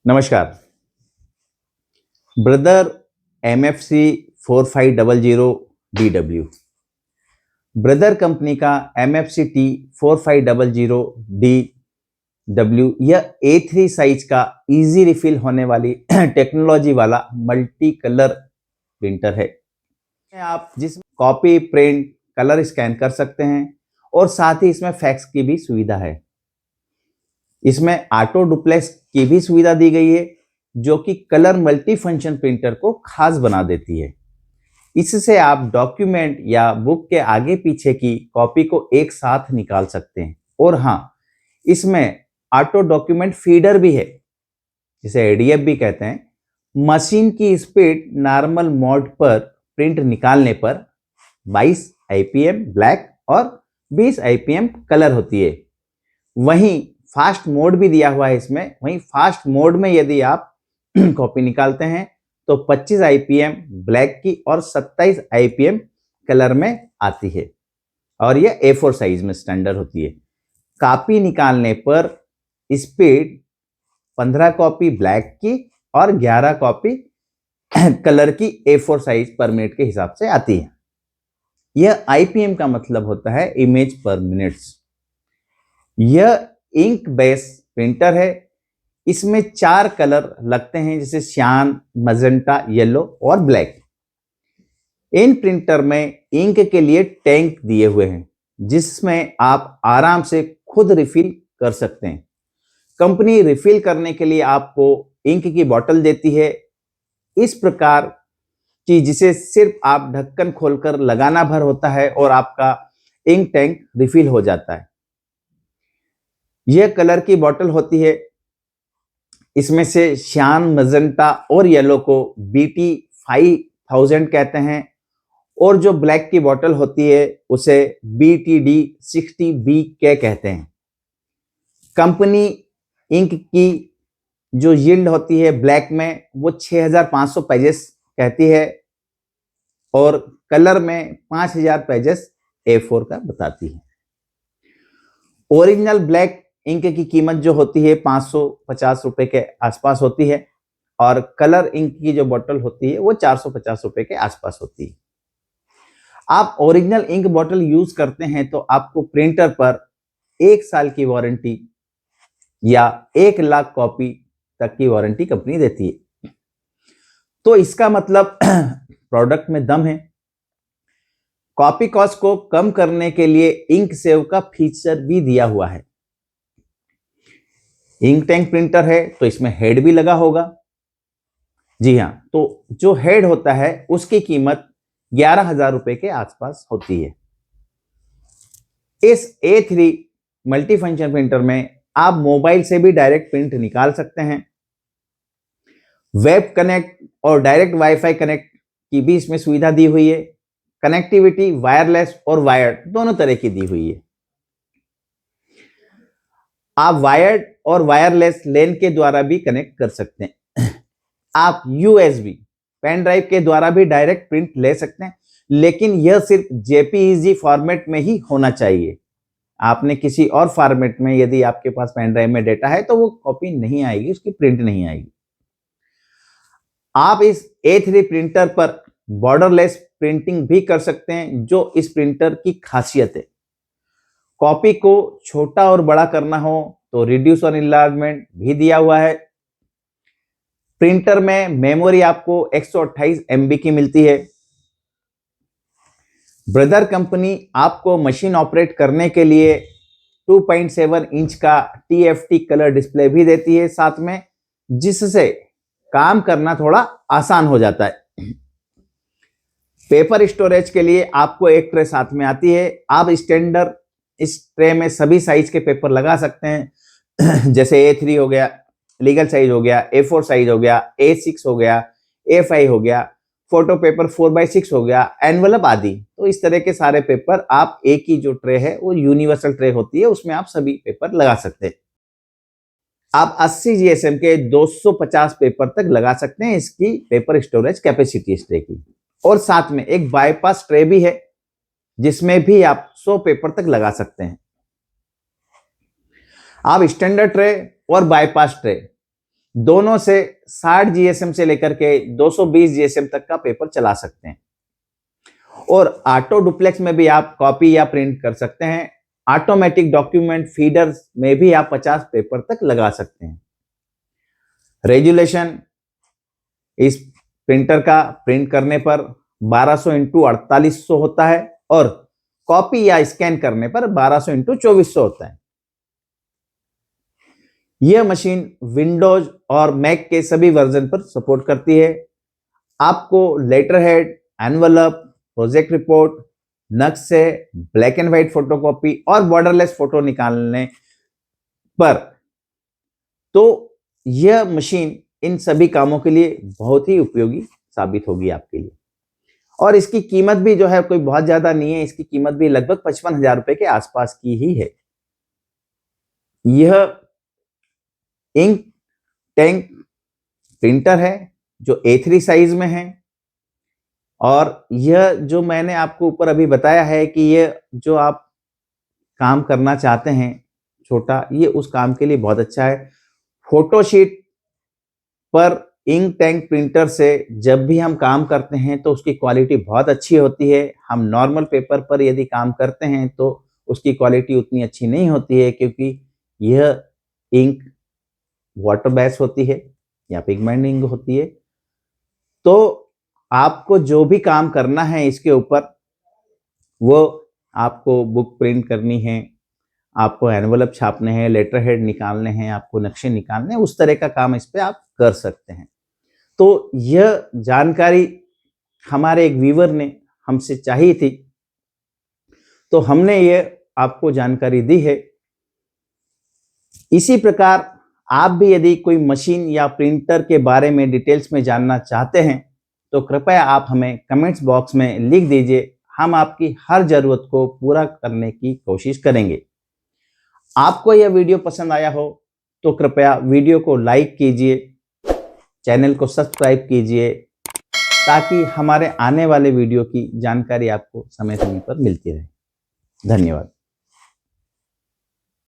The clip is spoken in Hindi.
नमस्कार। Brother MFC 4500DW, brother company का MFC T 4500DW यह A3 साइज का इजी रिफिल होने वाली टेक्नोलॉजी वाला मल्टी कलर प्रिंटर है। आप जिसमें कॉपी, प्रिंट, कलर स्कैन कर सकते हैं और साथ ही इसमें फैक्स की भी सुविधा है। इसमें ऑटो डुप्लेक्स की भी सुविधा दी गई है जो कि कलर मल्टी फंक्शन प्रिंटर को खास बना देती है। इससे आप डॉक्यूमेंट या बुक के आगे पीछे की कॉपी को एक साथ निकाल सकते हैं। और हाँ, इसमें ऑटो डॉक्यूमेंट फीडर भी है, जिसे ADF भी कहते हैं। मशीन की स्पीड नॉर्मल मोड पर प्रिंट निकालने पर 22 IPM ब्लैक और 20 IPM कलर होती है। वहीं फास्ट मोड भी दिया हुआ है इसमें। वहीं फास्ट मोड में यदि आप कॉपी निकालते हैं तो 25 IPM ब्लैक की और 27 IPM कलर में आती है और यह A4 साइज में स्टैंडर्ड होती है। कॉपी निकालने पर स्पीड 15 कॉपी ब्लैक की और 11 कॉपी कलर की A4 साइज पर मिनट के हिसाब से आती है। यह IPM का मतलब होता है इमेज पर मिनट्स। यह इंक बेस प्रिंटर है। इसमें 4 कलर लगते हैं, जैसे श्यान, मजेंटा, येलो और ब्लैक। इन प्रिंटर में इंक के लिए टैंक दिए हुए हैं जिसमें आप आराम से खुद रिफिल कर सकते हैं। कंपनी रिफिल करने के लिए आपको इंक की बोतल देती है इस प्रकार की, जिसे सिर्फ आप ढक्कन खोलकर लगाना भर होता है और आपका इंक टैंक रिफिल हो जाता है। यह कलर की बोतल होती है। इसमें से श्यान, मजेंटा और येलो को BT 5000 कहते हैं और जो ब्लैक की बोतल होती है उसे BTD 60BK कहते हैं। कंपनी इंक की जो यील्ड होती है ब्लैक में वो 6500 पेजेस कहती है और कलर में 5000 पेजेस A4 का बताती है। ओरिजिनल ब्लैक इंक की कीमत जो होती है 550 रुपए के आसपास होती है और कलर इंक की जो बोतल होती है वो 450 रुपए के आसपास होती है। आप ओरिजिनल इंक बोतल यूज करते हैं तो आपको प्रिंटर पर 1 साल की वारंटी या 1 लाख कॉपी तक की वारंटी कंपनी देती है। तो इसका मतलब प्रोडक्ट में दम है। कॉपी कॉस्ट को कम करने के लिए इंक सेव का फीचर भी दिया हुआ है। इंक टैंक प्रिंटर है तो इसमें हेड भी लगा होगा। जी हाँ, तो जो हेड होता है उसकी कीमत 11,000 रुपए के आसपास होती है। इस A3 मल्टी फंक्शन प्रिंटर में आप मोबाइल से भी डायरेक्ट प्रिंट निकाल सकते हैं। वेब कनेक्ट और डायरेक्ट वाईफाई कनेक्ट की भी इसमें सुविधा दी हुई है। कनेक्टिविटी वायरलेस और वायर्ड दोनों तरह की दी हुई है। आप वायर्ड और वायरलेस लेन के द्वारा भी कनेक्ट कर सकते हैं। आप USB पेन ड्राइव के द्वारा भी डायरेक्ट प्रिंट ले सकते हैं, लेकिन यह सिर्फ JPEG फॉर्मेट में ही होना चाहिए। आपने किसी और फॉर्मेट में यदि आपके पास पेन ड्राइव में डेटा है तो वो कॉपी नहीं आएगी, उसकी प्रिंट नहीं आएगी। आप इस A3 प्रिंटर पर बॉर्डरलेस प्रिंटिंग भी कर सकते हैं, जो इस प्रिंटर की खासियत है। कॉपी को छोटा और बड़ा करना हो तो रिड्यूस और इनलार्जमेंट भी दिया हुआ है। प्रिंटर में मेमोरी आपको 128 MB की मिलती है। ब्रदर कंपनी आपको मशीन ऑपरेट करने के लिए 2.7 इंच का TFT कलर डिस्प्ले भी देती है साथ में, जिससे काम करना थोड़ा आसान हो जाता है। पेपर स्टोरेज के लिए आपको एक ट्रे साथ में आती है। आप स्टैंडर्ड इस ट्रे में सभी साइज के पेपर लगा सकते हैं, जैसे A3 हो गया, लीगल साइज हो गया, A4 साइज हो गया, A6 हो गया, A5 हो गया, फोटो पेपर 4x6 हो गया, एनवलप आदि। तो इस तरह के सारे पेपर आप एक ही जो ट्रे है वो यूनिवर्सल ट्रे होती है, उसमें आप सभी पेपर लगा सकते हैं। आप 80 GSM के 250 पेपर तक लगा सकते हैं इसकी पेपर स्टोरेज कैपेसिटी इस ट्रे की। और साथ में एक बाईपास ट्रे भी है जिसमें भी आप 100 पेपर तक लगा सकते हैं। आप स्टैंडर्ड ट्रे और बाईपास ट्रे दोनों से 60 जीएसएम से लेकर के 220 जीएसएम तक का पेपर चला सकते हैं। और ऑटो डुप्लेक्स में भी आप कॉपी या प्रिंट कर सकते हैं। ऑटोमेटिक डॉक्यूमेंट फीडर्स में भी आप 50 पेपर तक लगा सकते हैं। रेजुलेशन इस प्रिंटर का प्रिंट करने पर 1200 इंटू 4800 होता है और कॉपी या स्कैन करने पर 1200 इंटू 2400 होता है। यह मशीन विंडोज और मैक के सभी वर्जन पर सपोर्ट करती है। आपको letter head, envelope, project report, नक्शे, ब्लैक एंड व्हाइट फोटोकॉपी और बॉर्डरलेस फोटो निकालने पर तो यह मशीन इन सभी कामों के लिए बहुत ही उपयोगी साबित होगी आपके लिए। और इसकी कीमत भी जो है कोई बहुत ज्यादा नहीं है, इसकी कीमत भी लगभग 55,000 रुपए के आसपास की ही है। यह इंक टैंक प्रिंटर है जो A3 साइज में है। और यह जो मैंने आपको ऊपर अभी बताया है कि यह जो आप काम करना चाहते हैं छोटा, ये उस काम के लिए बहुत अच्छा है। फोटोशीट पर इंक टैंक प्रिंटर से जब भी हम काम करते हैं तो उसकी क्वालिटी बहुत अच्छी होती है। हम नॉर्मल पेपर पर यदि काम करते हैं तो उसकी क्वालिटी उतनी अच्छी नहीं होती है, क्योंकि यह इंक वाटर बेस होती है या पिगमेंट इंक होती है। तो आपको जो भी काम करना है इसके ऊपर, वो आपको बुक प्रिंट करनी है, आपको एनवलप छापने हैं, लेटर हेड निकालने हैं, आपको नक्शे निकालने हैं, उस तरह का काम इस पे आप कर सकते हैं। तो यह जानकारी हमारे एक व्यूअर ने हमसे चाहिए थी, तो हमने ये आपको जानकारी दी है। इसी प्रकार आप भी यदि कोई मशीन या प्रिंटर के बारे में डिटेल्स में जानना चाहते हैं तो कृपया आप हमें कमेंट्स बॉक्स में लिख दीजिए। हम आपकी हर जरूरत को पूरा करने की कोशिश करेंगे। आपको यह वीडियो पसंद आया हो तो कृपया वीडियो को लाइक कीजिए, चैनल को सब्सक्राइब कीजिए, ताकि हमारे आने वाले वीडियो की जानकारी आपको समय समय पर मिलती रहे। धन्यवाद।